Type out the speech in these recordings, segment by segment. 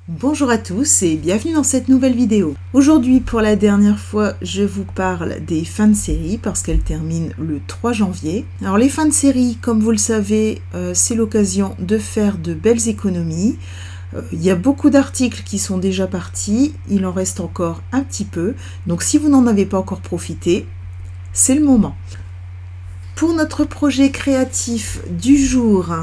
Bonjour à tous et bienvenue dans cette nouvelle vidéo. Aujourd'hui, pour la dernière fois, je vous parle des fins de série parce qu'elles terminent le 3 janvier. Alors les fins de série, comme vous le savez, c'est l'occasion de faire de belles économies. Il y a beaucoup d'articles qui sont déjà partis, il en reste encore un petit peu. Donc si vous n'en avez pas encore profité, c'est le moment. Pour notre projet créatif du jour,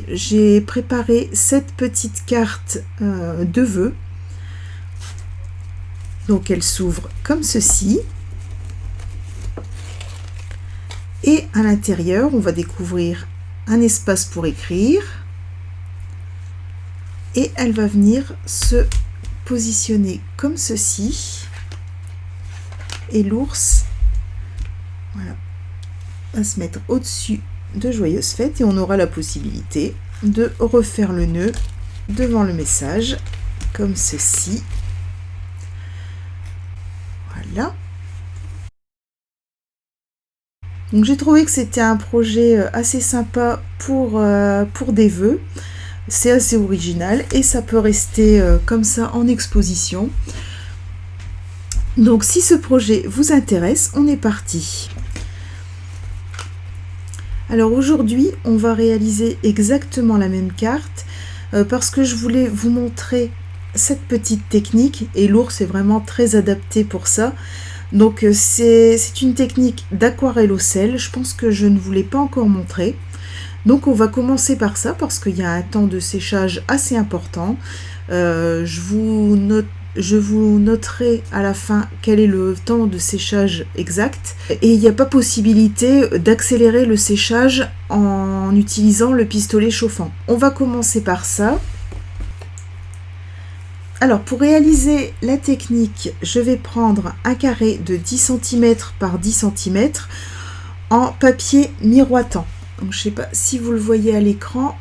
j'ai préparé cette petite carte de vœux. Donc elle s'ouvre comme ceci. Et à l'intérieur, on va découvrir un espace pour écrire. Et elle va venir se positionner comme ceci. Et l'ours, voilà, va se mettre au-dessus de Joyeuses Fêtes et on aura la possibilité de refaire le nœud devant le message comme ceci. Voilà. Donc j'ai trouvé que c'était un projet assez sympa pour des vœux. C'est assez original et ça peut rester comme ça en exposition. Donc si ce projet vous intéresse, on est parti. Alors aujourd'hui, on va réaliser exactement la même carte parce que je voulais vous montrer cette petite technique et l'ours est vraiment très adapté pour ça. Donc c'est une technique d'aquarelle au sel, je pense que je ne vous l'ai pas encore montré. Donc on va commencer par ça parce qu'il y a un temps de séchage assez important. Je vous noterai à la fin quel est le temps de séchage exact. Et il n'y a pas possibilité d'accélérer le séchage en utilisant le pistolet chauffant. On va commencer par ça. Alors pour réaliser la technique, je vais prendre un carré de 10 cm par 10 cm en papier miroitant. Donc, je ne sais pas si vous le voyez à l'écran,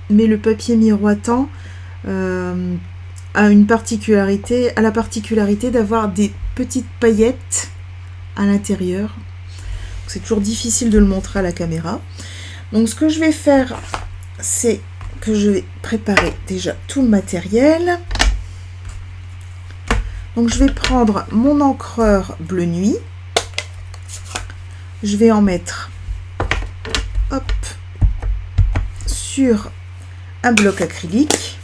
mais le papier miroitant a la particularité d'avoir des petites paillettes à l'intérieur. C'est toujours difficile de le montrer à la caméra. Donc ce que je vais faire, c'est que je vais préparer déjà tout le matériel. Donc je vais prendre mon encreur bleu nuit. Je vais en mettre sur un bloc acrylique.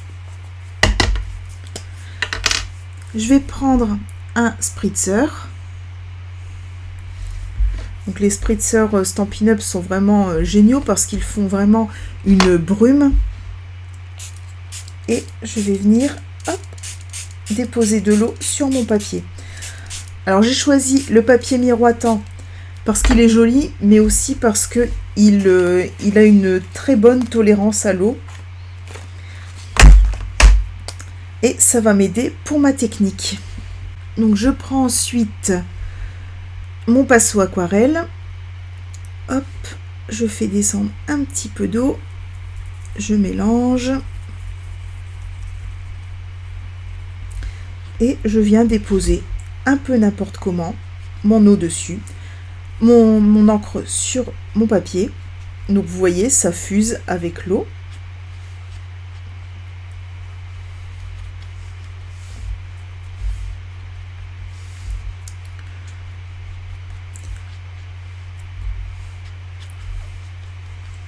Je vais prendre un spritzer. Donc les spritzers Stampin' Up sont vraiment géniaux parce qu'ils font vraiment une brume. Et je vais venir déposer de l'eau sur mon papier. Alors j'ai choisi le papier miroitant parce qu'il est joli, mais aussi parce que il a une très bonne tolérance à l'eau. Et ça va m'aider pour ma technique. Donc je prends ensuite mon pinceau aquarelle. Hop, je fais descendre un petit peu d'eau. Je mélange. Et je viens déposer un peu n'importe comment mon eau dessus, mon encre sur mon papier. Donc vous voyez, ça fuse avec l'eau.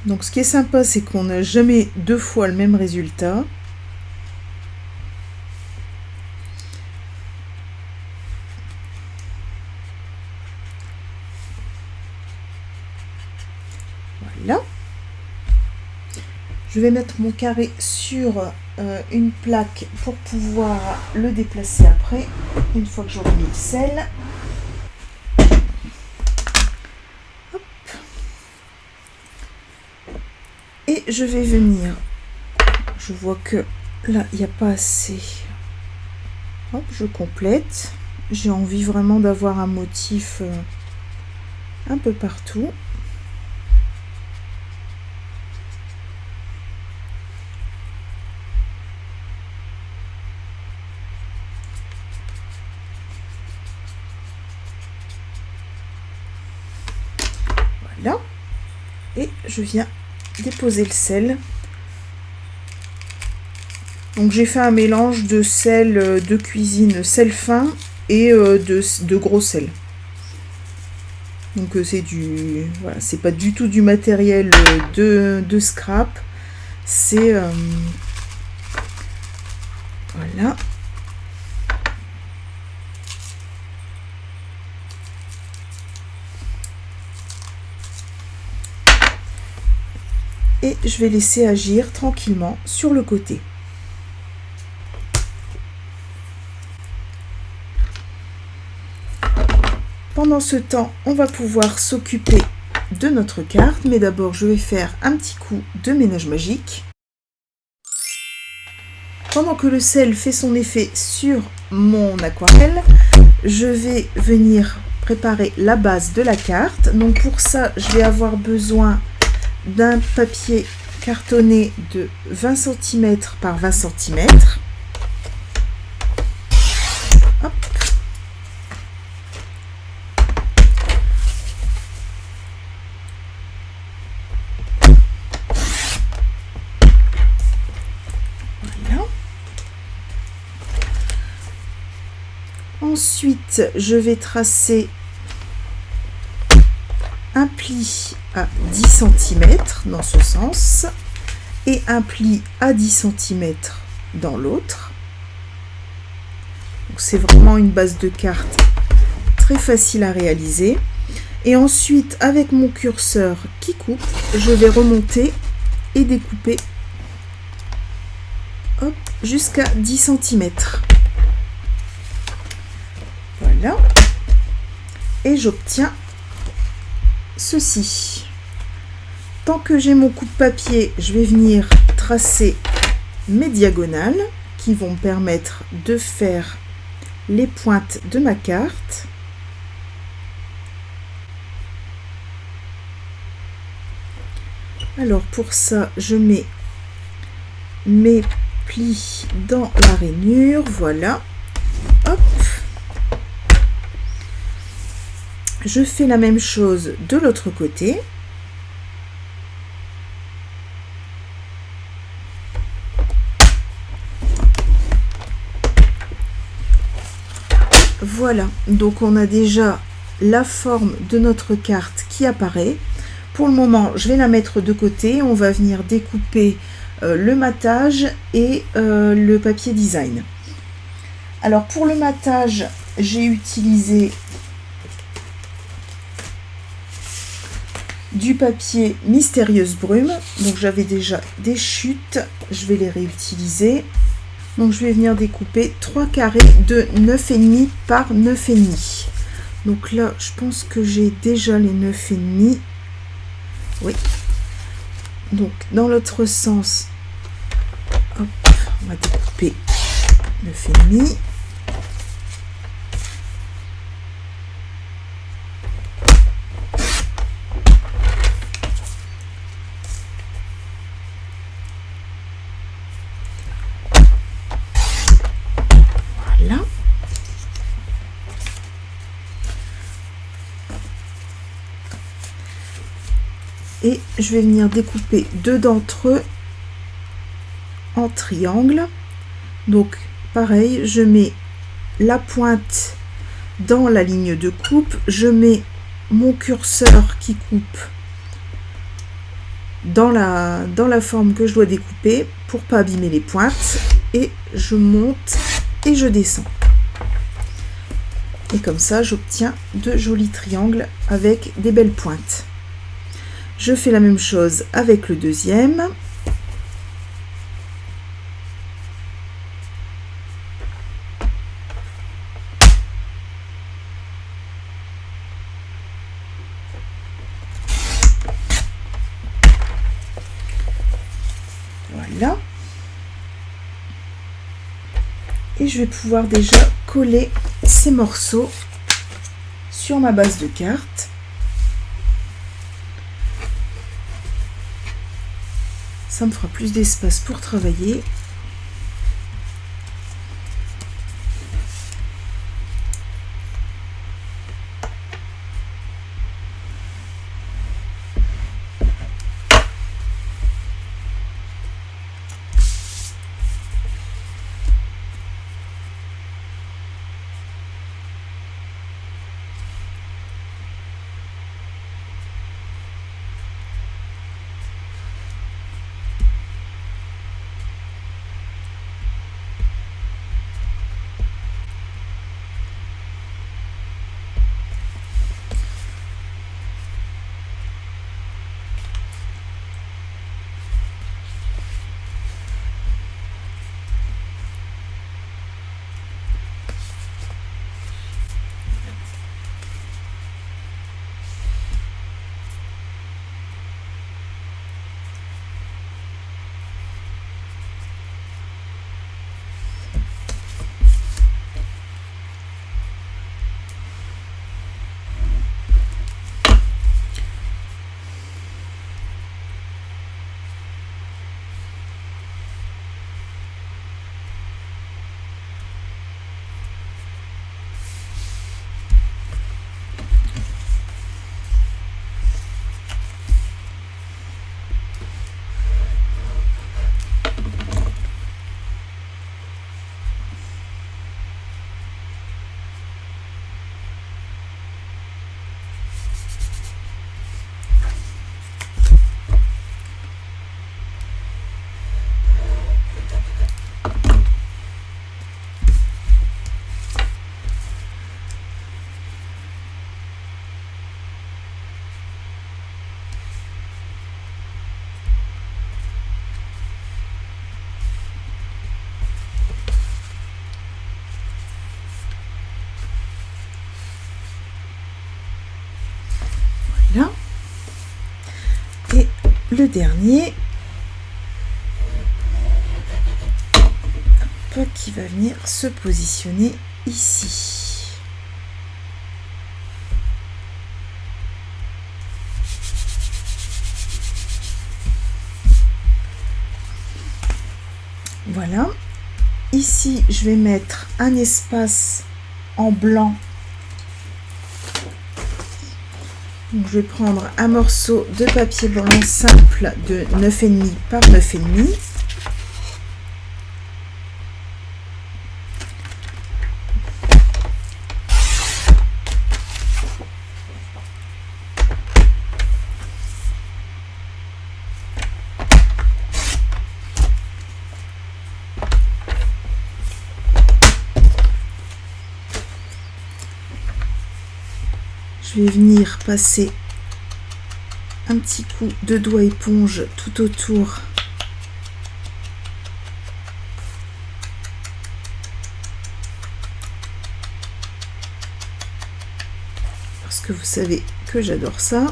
Donc ce qui est sympa, c'est qu'on n'a jamais deux fois le même résultat. Voilà. Je vais mettre mon carré sur une plaque pour pouvoir le déplacer après, une fois que j'aurai mis le sel. Hop. Et je vais venir, je vois que là, il n'y a pas assez. Hop, je complète. J'ai envie vraiment d'avoir un motif un peu partout. Voilà. Et je viens déposer le sel Donc j'ai fait un mélange de sel de cuisine, sel fin et de gros sel. Donc c'est du, voilà, c'est pas du tout du matériel de scrap. C'est voilà. Et je vais laisser agir tranquillement sur le côté. Pendant ce temps, on va pouvoir s'occuper de notre carte, mais d'abord je vais faire un petit coup de ménage magique. Pendant que le sel fait son effet sur mon aquarelle, je vais venir préparer la base de la carte. Donc pour ça, je vais avoir besoin d'un papier cartonné de 20 cm par 20 cm. Hop. Voilà. Ensuite, je vais tracer un pli à 10 cm dans ce sens et un pli à 10 cm dans l'autre. C'est vraiment une base de carte très facile à réaliser. Et ensuite, avec mon curseur qui coupe, je vais remonter et découper jusqu'à 10 cm. Voilà. Et j'obtiens ceci. Tant que j'ai mon coupe-papier, je vais venir tracer mes diagonales qui vont me permettre de faire les pointes de ma carte. Alors pour ça, je mets mes plis dans la rainure, voilà. Hop. Je fais la même chose de l'autre côté. Voilà, donc on a déjà la forme de notre carte qui apparaît. Pour le moment, je vais la mettre de côté. On va venir découper le matage et le papier design. Alors pour le matage, j'ai utilisé du papier Mystérieuse Brume. Donc j'avais déjà des chutes, je vais les réutiliser. Donc je vais venir découper 3 carrés de 9,5 par 9,5. Donc là, je pense que j'ai déjà les 9,5. Oui. Donc dans l'autre sens, hop, on va découper 9,5. Voilà. Et je vais venir découper 2 d'entre eux en triangle. Donc pareil, je mets la pointe dans la ligne de coupe, je mets mon curseur qui coupe dans la forme que je dois découper pour pas abîmer les pointes, et je monte et je descends. Et comme ça, j'obtiens de jolis triangles avec des belles pointes. Je fais la même chose avec le deuxième. Voilà. Et je vais pouvoir déjà coller ces morceaux sur ma base de carte. Ça me fera plus d'espace pour travailler. le dernier qui va venir se positionner ici. Voilà. Ici, je vais mettre un espace en blanc. Donc, je vais prendre un morceau de papier blanc simple de 9,5 par 9,5. Je vais venir passer un petit coup de doigt éponge tout autour parce que vous savez que j'adore ça.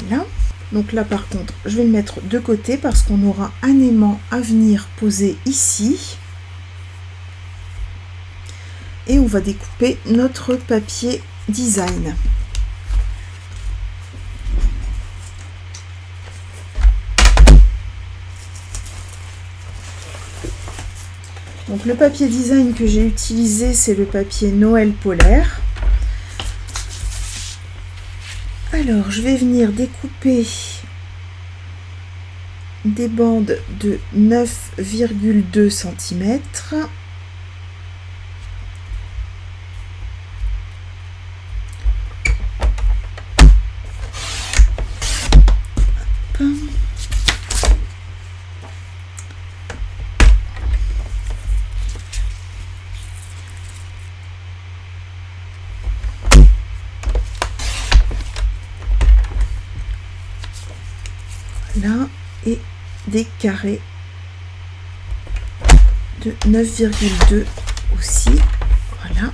Voilà. Donc là par contre je vais le mettre de côté parce qu'on aura un aimant à venir poser ici et on va découper notre papier design. Donc le papier design que j'ai utilisé, c'est le papier Noël polaire. Alors, je vais venir découper des bandes de 9,2 cm. Là, et des carrés de 9,2 aussi. Voilà.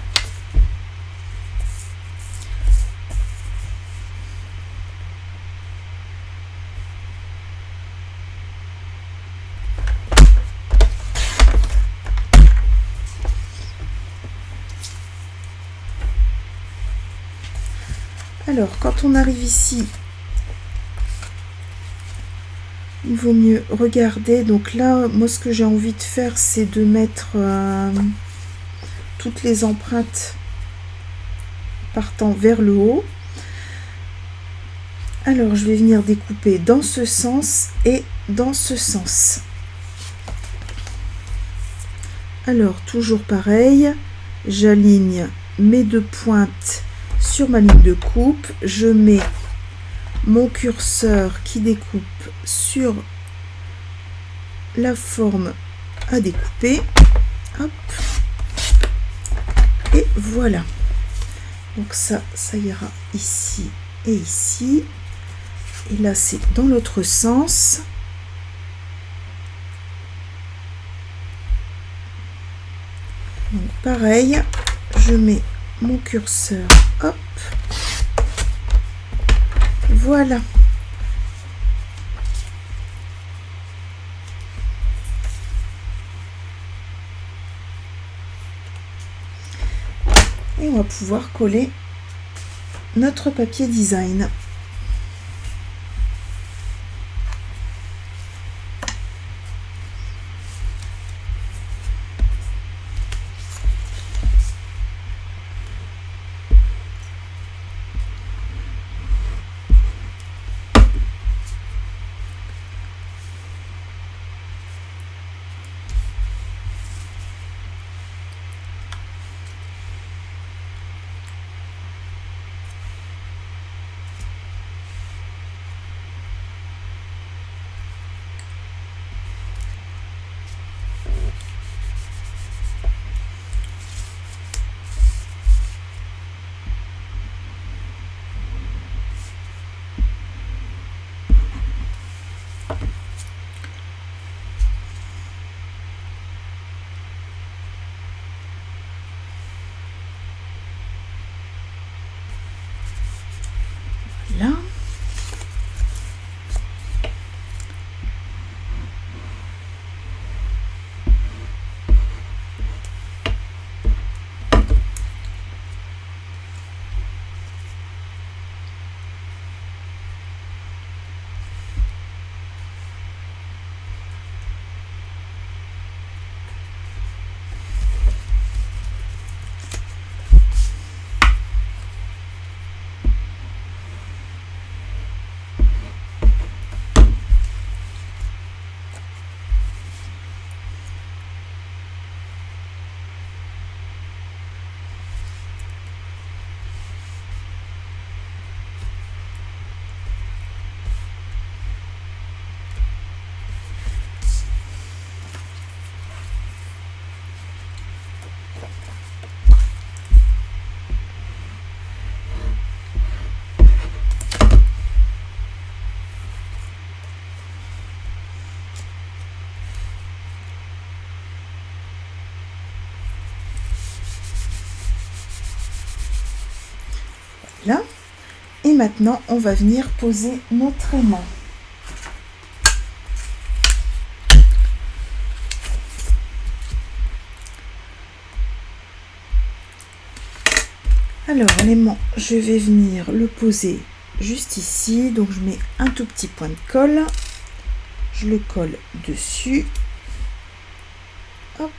Alors, quand on arrive ici, il vaut mieux regarder. Donc là, moi, ce que j'ai envie de faire, c'est de mettre toutes les empreintes partant vers le haut. Alors, je vais venir découper dans ce sens et dans ce sens. Alors, toujours pareil, j'aligne mes deux pointes sur ma ligne de coupe. Je mets mon curseur qui découpe sur la forme à découper. Hop. Et voilà. Donc ça ira ici et ici. Et là, c'est dans l'autre sens. Donc pareil, je mets mon curseur. Hop. Voilà. Et on va pouvoir coller notre papier design. Voilà. Et maintenant, on va venir poser notre aimant. Alors, l'aimant, je vais venir le poser juste ici. Donc, je mets un tout petit point de colle. Je le colle dessus. Hop.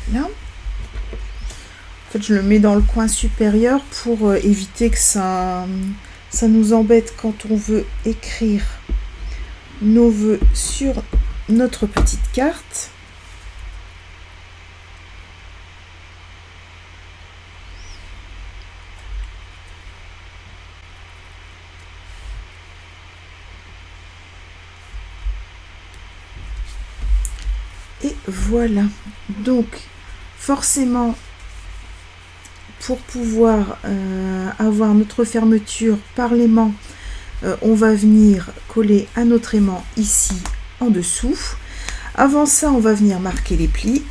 Voilà. En fait, je le mets dans le coin supérieur pour éviter que ça nous embête quand on veut écrire nos vœux sur notre petite carte. Et voilà. Donc, forcément, pour pouvoir avoir notre fermeture par l'aimant, on va venir coller un autre aimant ici en dessous. Avant ça, on va venir marquer les plis.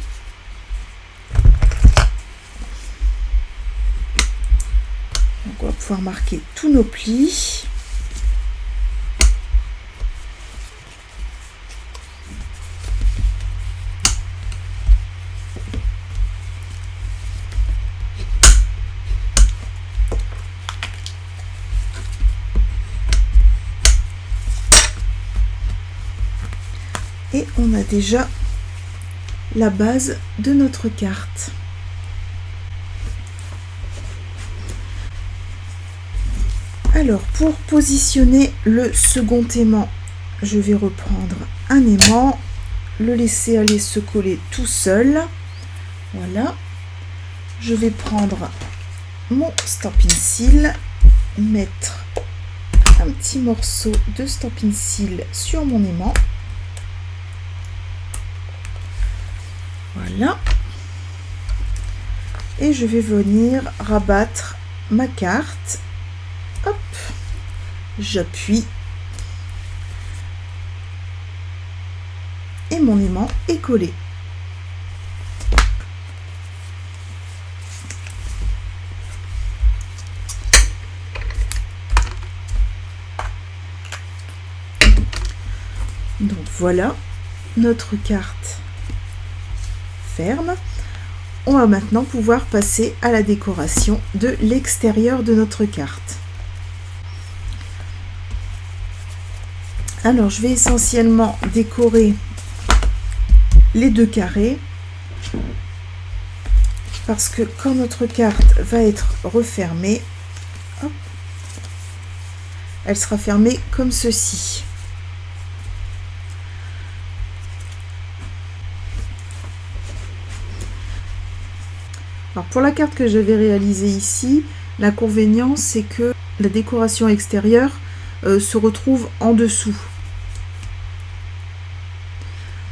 Donc, on va pouvoir marquer tous nos plis. Et on a déjà la base de notre carte. Alors, pour positionner le second aimant, je vais reprendre un aimant, le laisser aller se coller tout seul. Voilà. Je vais prendre mon Stampin' Seal, mettre un petit morceau de Stampin' Seal sur mon aimant. Voilà. Et je vais venir rabattre ma carte. Hop. J'appuie. Et mon aimant est collé. Donc voilà, notre carte ferme. On va maintenant pouvoir passer à la décoration de l'extérieur de notre carte. Alors, je vais essentiellement décorer les deux carrés parce que quand notre carte va être refermée, hop, elle sera fermée comme ceci. Alors pour la carte que j'avais réalisée ici, l'inconvénient c'est que la décoration extérieure se retrouve en dessous.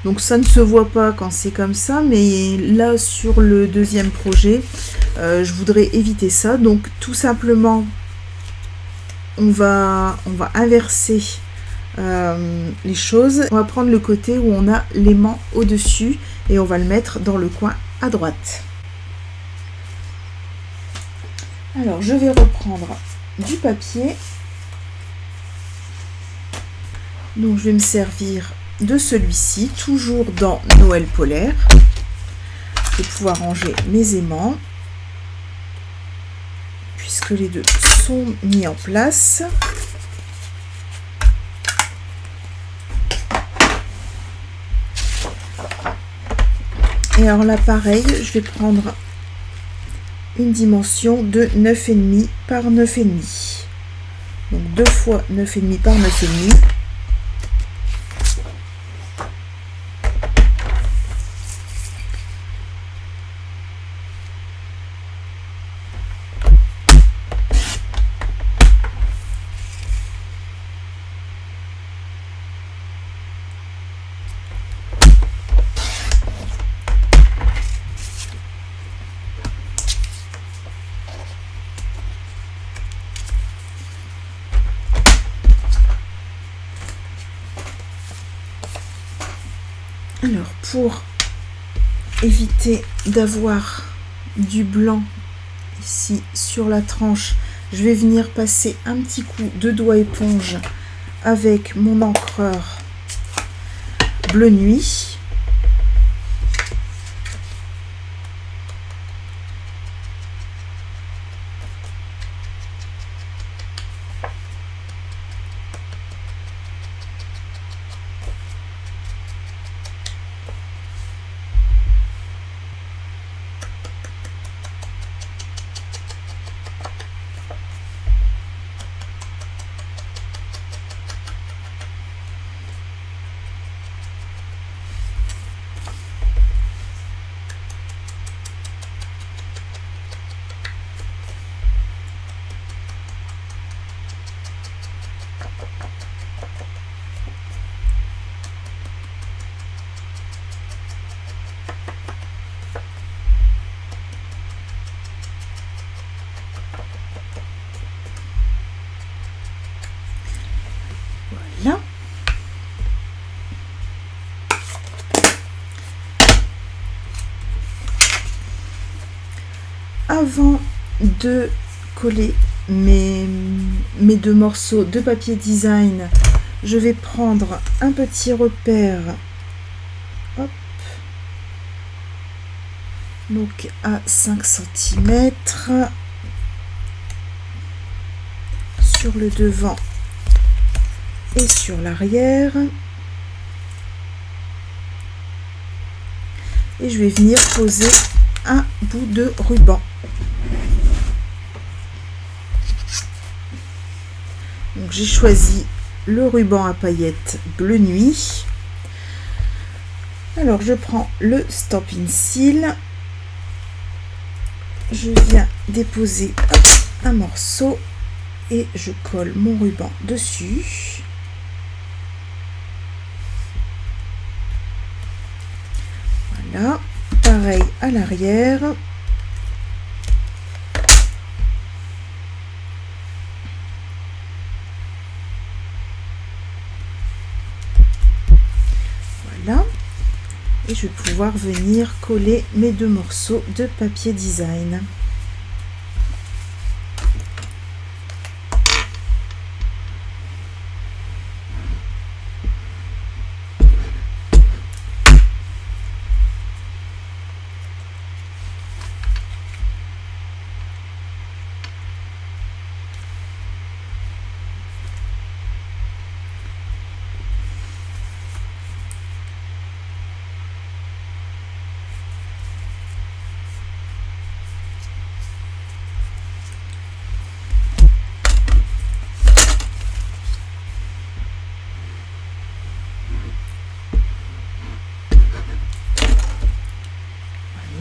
Donc ça ne se voit pas quand c'est comme ça, mais là sur le deuxième projet, je voudrais éviter ça. Donc tout simplement, on va inverser les choses. On va prendre le côté où on a l'aimant au-dessus et on va le mettre dans le coin à droite. Alors je vais reprendre du papier. Donc je vais me servir de celui-ci, toujours dans Noël polaire. Je vais pouvoir ranger mes aimants puisque les deux sont mis en place. Et alors là pareil, je vais prendre une dimension de 9,5 par 9,5. Donc 2 fois 9,5 par 9,5. Alors pour éviter d'avoir du blanc ici sur la tranche, je vais venir passer un petit coup de doigt éponge avec mon encreur bleu nuit. Voilà. Avant de coller mes deux morceaux de papier design, je vais prendre un petit repère, hop, donc à 5 cm sur le devant et sur l'arrière, et je vais venir poser un bout de ruban. Donc j'ai choisi le ruban à paillettes bleu nuit. Alors je prends le Stampin' Seal, je viens déposer un morceau et je colle mon ruban dessus. Voilà, pareil à l'arrière. Voilà, et je vais pouvoir venir coller mes deux morceaux de papier design.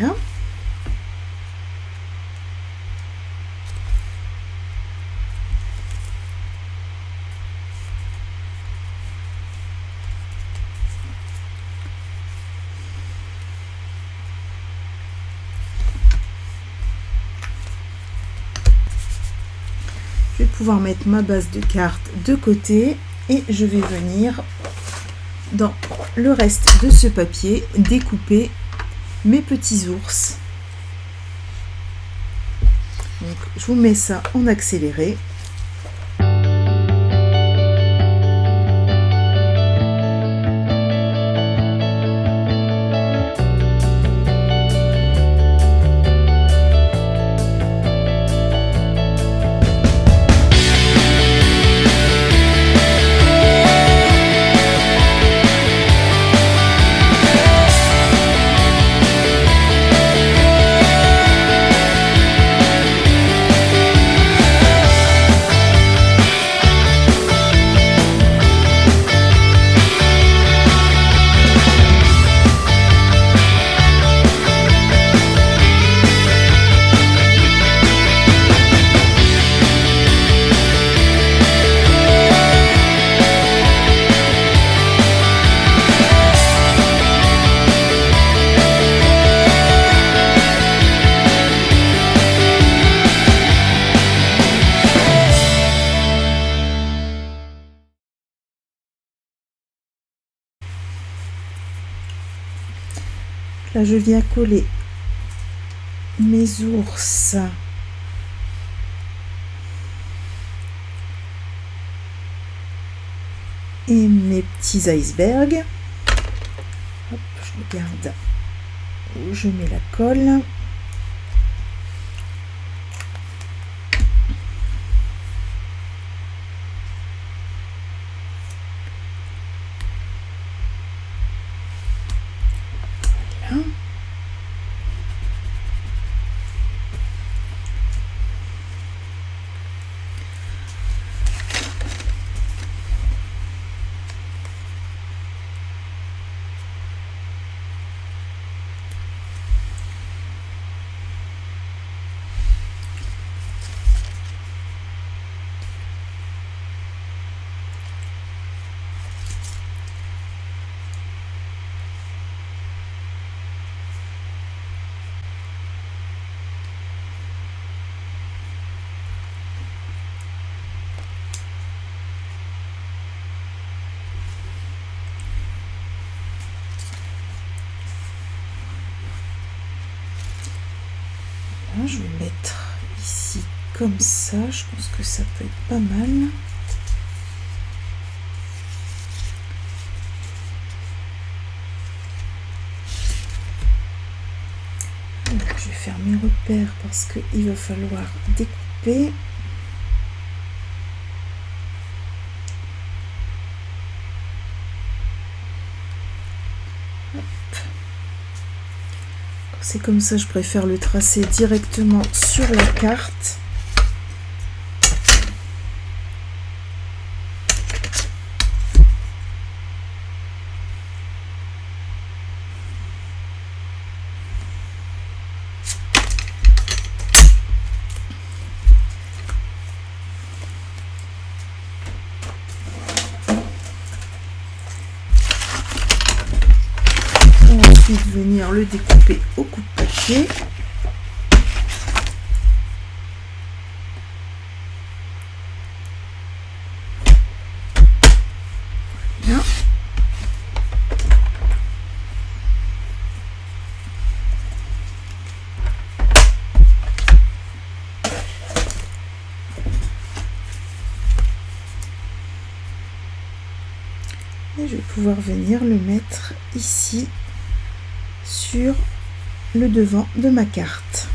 Voilà. Je vais pouvoir mettre ma base de carte de côté et je vais venir dans le reste de ce papier découper mes petits ours. Donc je vous mets ça en accéléré. Là, je viens coller mes ours et mes petits icebergs. Hop, je regarde où je mets la colle. Voilà. Je vais mettre ici comme ça, je pense que ça peut être pas mal. Alors, je vais faire mes repères parce qu'il va falloir découper. C'est comme ça, je préfère le tracer directement sur la carte. Ensuite, venir le découper au coup de papier. Voilà. Et je vais pouvoir venir le mettre ici sur le devant de ma carte.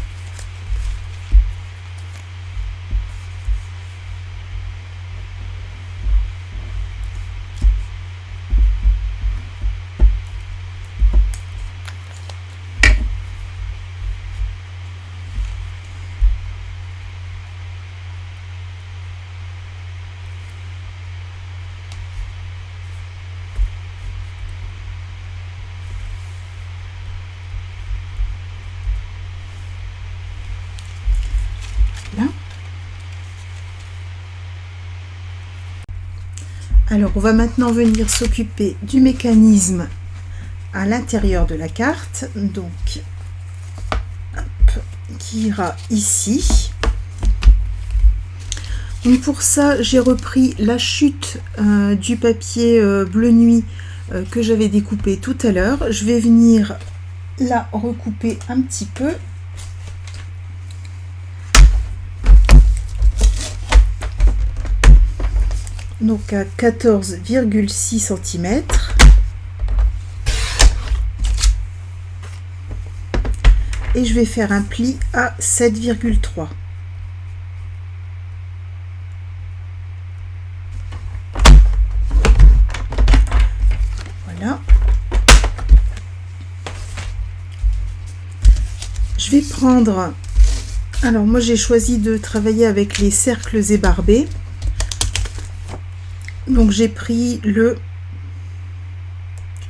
Alors, on va maintenant venir s'occuper du mécanisme à l'intérieur de la carte, donc hop, qui ira ici. Donc pour ça, j'ai repris la chute du papier bleu nuit que j'avais découpé tout à l'heure. Je vais venir la recouper un petit peu. Donc à 14,6 cm. Et je vais faire un pli à 7,3. Voilà. Je vais prendre... Alors moi j'ai choisi de travailler avec les cercles ébarbés. Donc j'ai pris le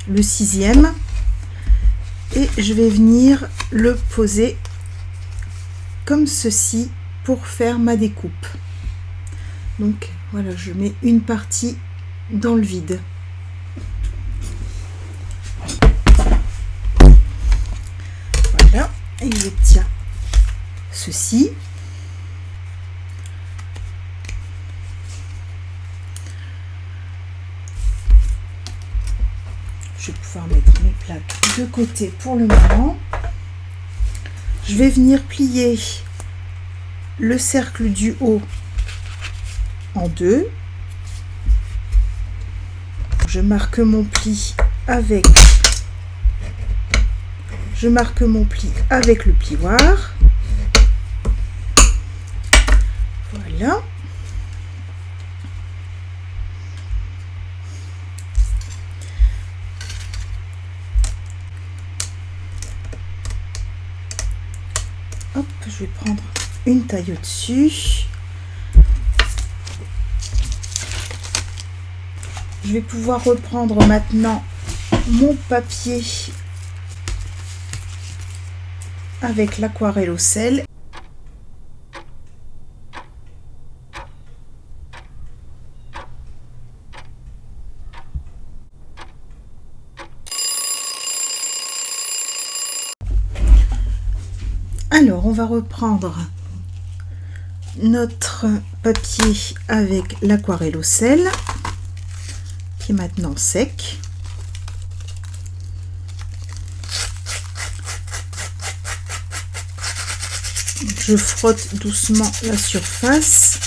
6e et je vais venir le poser comme ceci pour faire ma découpe. Donc voilà, je mets une partie dans le vide. Voilà, et je tiens ceci. Je vais pouvoir mettre mes plaques de côté pour le moment. Je vais venir plier le cercle du haut en deux. je marque mon pli avec le plioir. Voilà. Hop, je vais prendre une taille au-dessus. Je vais pouvoir reprendre maintenant mon papier avec l'aquarelle au sel. Alors, on va reprendre notre papier avec l'aquarelle au sel, qui est maintenant sec. Je frotte doucement la surface.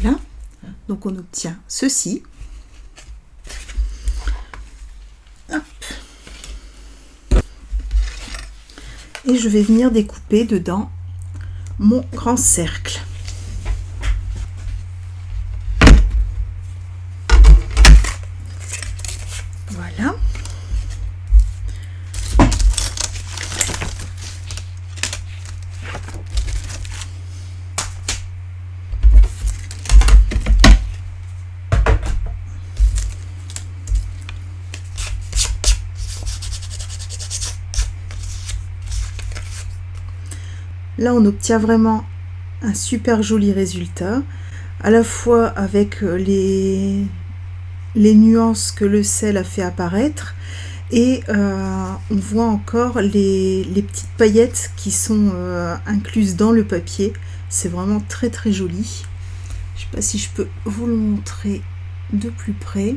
Voilà, donc on obtient ceci. Hop. Et je vais venir découper dedans mon grand cercle. Voilà. Là, on obtient vraiment un super joli résultat, à la fois avec les nuances que le sel a fait apparaître, et on voit encore les petites paillettes qui sont incluses dans le papier. C'est vraiment très très joli. Je ne sais pas si je peux vous le montrer de plus près.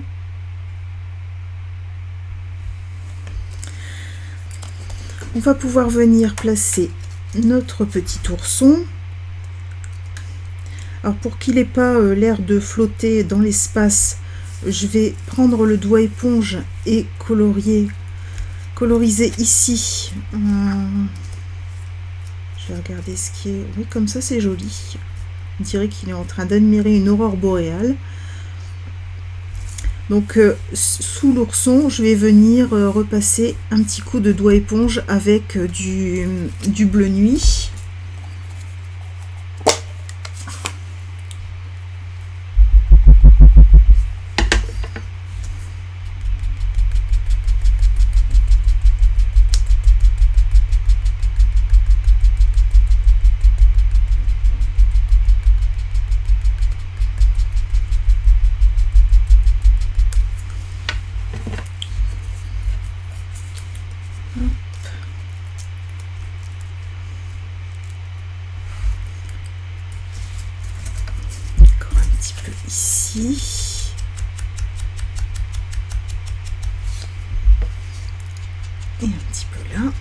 On va pouvoir venir placer notre petit ourson. Alors pour qu'il n'ait pas l'air de flotter dans l'espace, je vais prendre le doigt éponge et coloriser ici. Je vais regarder ce qui est... Oui, comme ça c'est joli. On dirait qu'il est en train d'admirer une aurore boréale. Donc sous l'ourson, je vais venir repasser un petit coup de doigt éponge avec du bleu nuit. Ici. Et un petit peu là.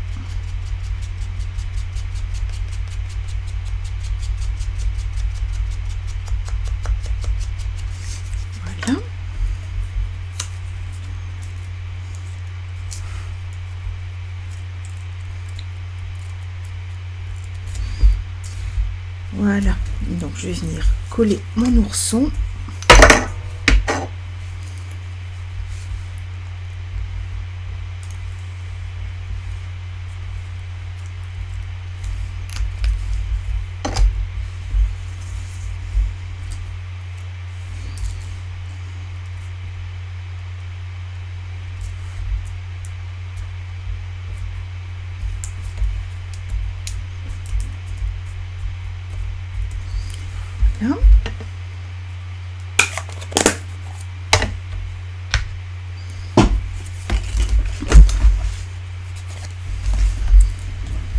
Voilà. Voilà. Donc je vais venir coller mon ourson.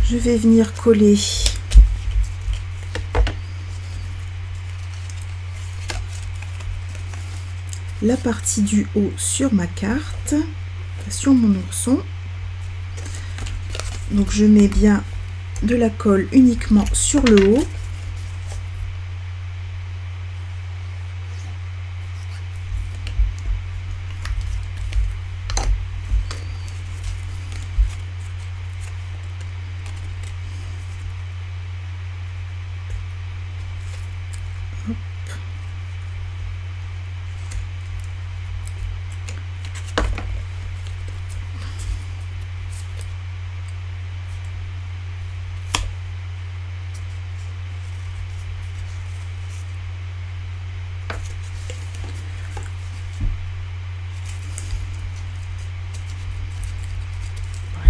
je vais venir coller la partie du haut sur ma carte, sur mon ourson. Donc je mets bien de la colle uniquement sur le haut. Hop.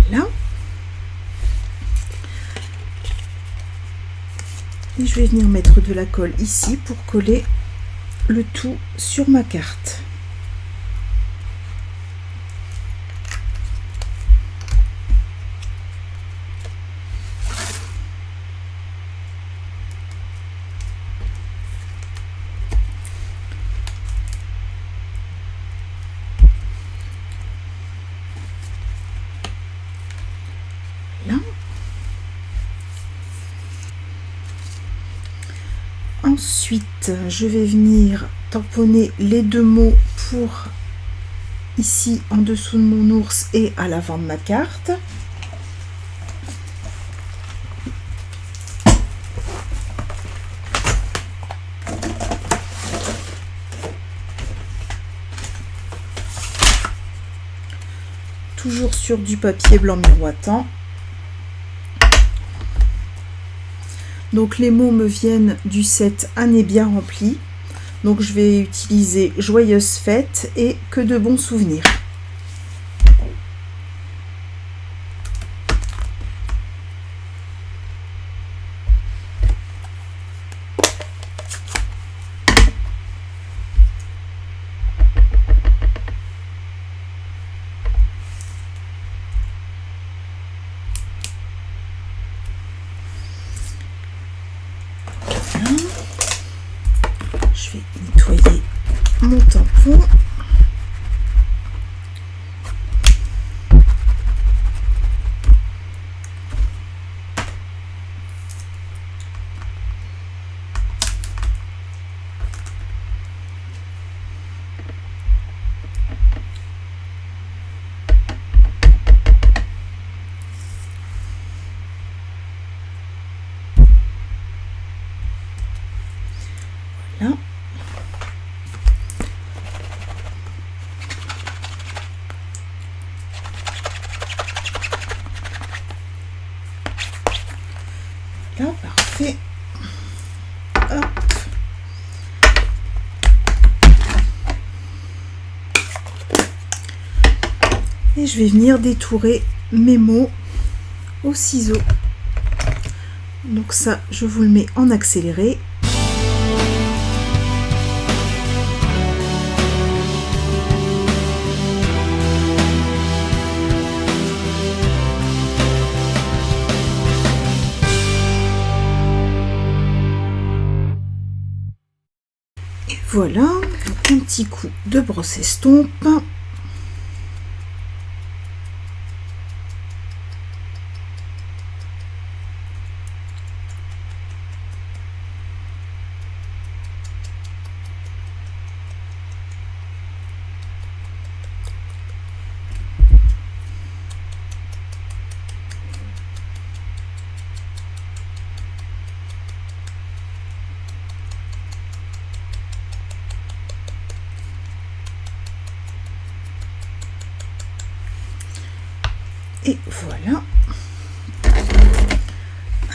Voilà. Et je vais venir mettre de la colle ici pour coller le tout sur ma carte. Là. Ensuite, je vais venir tamponner les deux mots pour ici en dessous de mon ours et à l'avant de ma carte. Toujours sur du papier blanc miroitant. Donc les mots me viennent du set Année bien remplie. Donc je vais utiliser Joyeuses fêtes et Que de bons souvenirs. Je vais nettoyer mon tampon. Voilà. Là, parfait. Hop. Et je vais venir détourer mes mots au ciseau. Donc ça, je vous le mets en accéléré. Voilà, donc un petit coup de brosse estompe. Et voilà.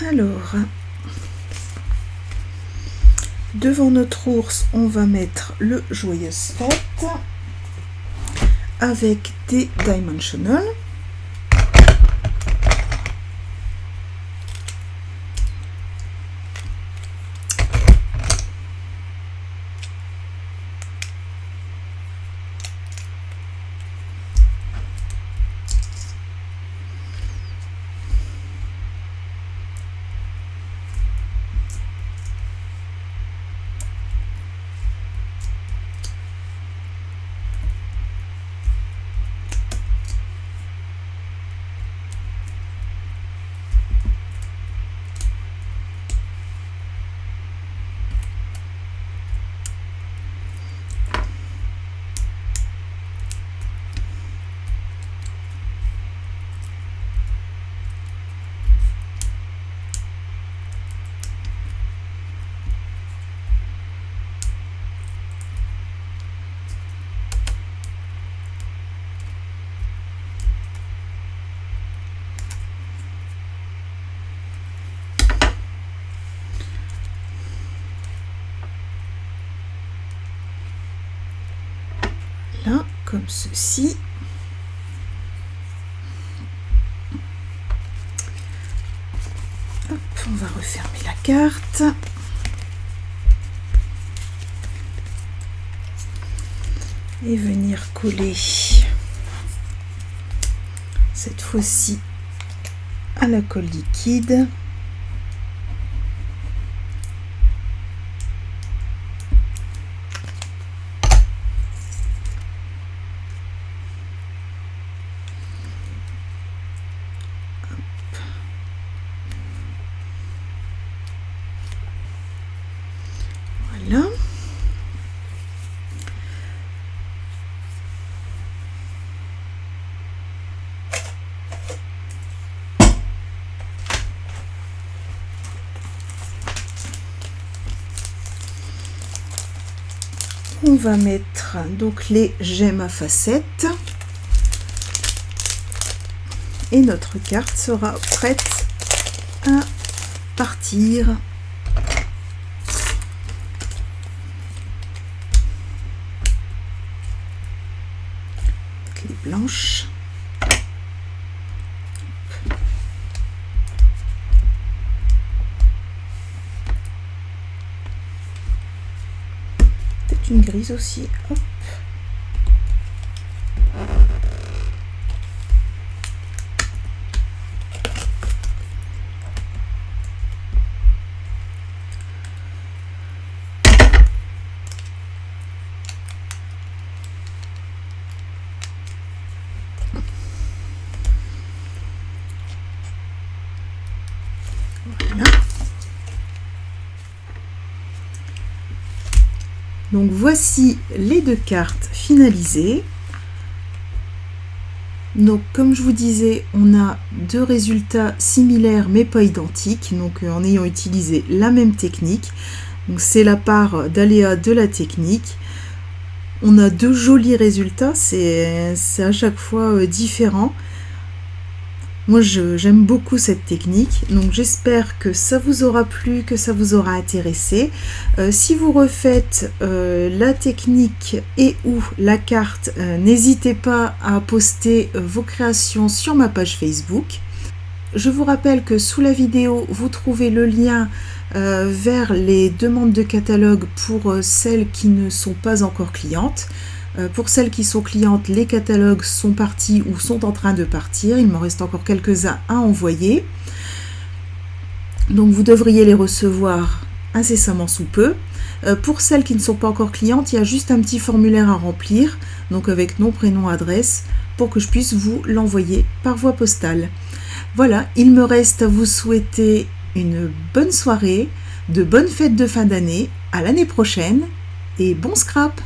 Alors, devant notre ours, on va mettre le Joyeuse fête avec des dimensional. comme ceci. Hop, on va refermer la carte. Et venir coller cette fois-ci à la colle liquide. Voilà. On va mettre donc les gemmes à facettes et notre carte sera prête à partir. Les blanches. Peut-être une grise aussi. Hop. Voilà. Donc voici les deux cartes finalisées. Donc comme je vous disais, on a deux résultats similaires mais pas identiques, donc en ayant utilisé la même technique. Donc c'est la part d'aléa de la technique. On a deux jolis résultats, c'est à chaque fois différent. Moi j'aime beaucoup cette technique, donc j'espère que ça vous aura plu, que ça vous aura intéressé. Si vous refaites la technique et ou la carte, n'hésitez pas à poster vos créations sur ma page Facebook. Je vous rappelle que sous la vidéo, vous trouvez le lien vers les demandes de catalogue pour celles qui ne sont pas encore clientes. Pour celles qui sont clientes, les catalogues sont partis ou sont en train de partir. Il m'en reste encore quelques-uns à envoyer. Donc vous devriez les recevoir incessamment sous peu. Pour celles qui ne sont pas encore clientes, il y a juste un petit formulaire à remplir, donc avec nom, prénom, adresse, pour que je puisse vous l'envoyer par voie postale. Voilà, il me reste à vous souhaiter une bonne soirée, de bonnes fêtes de fin d'année, à l'année prochaine et bon scrap!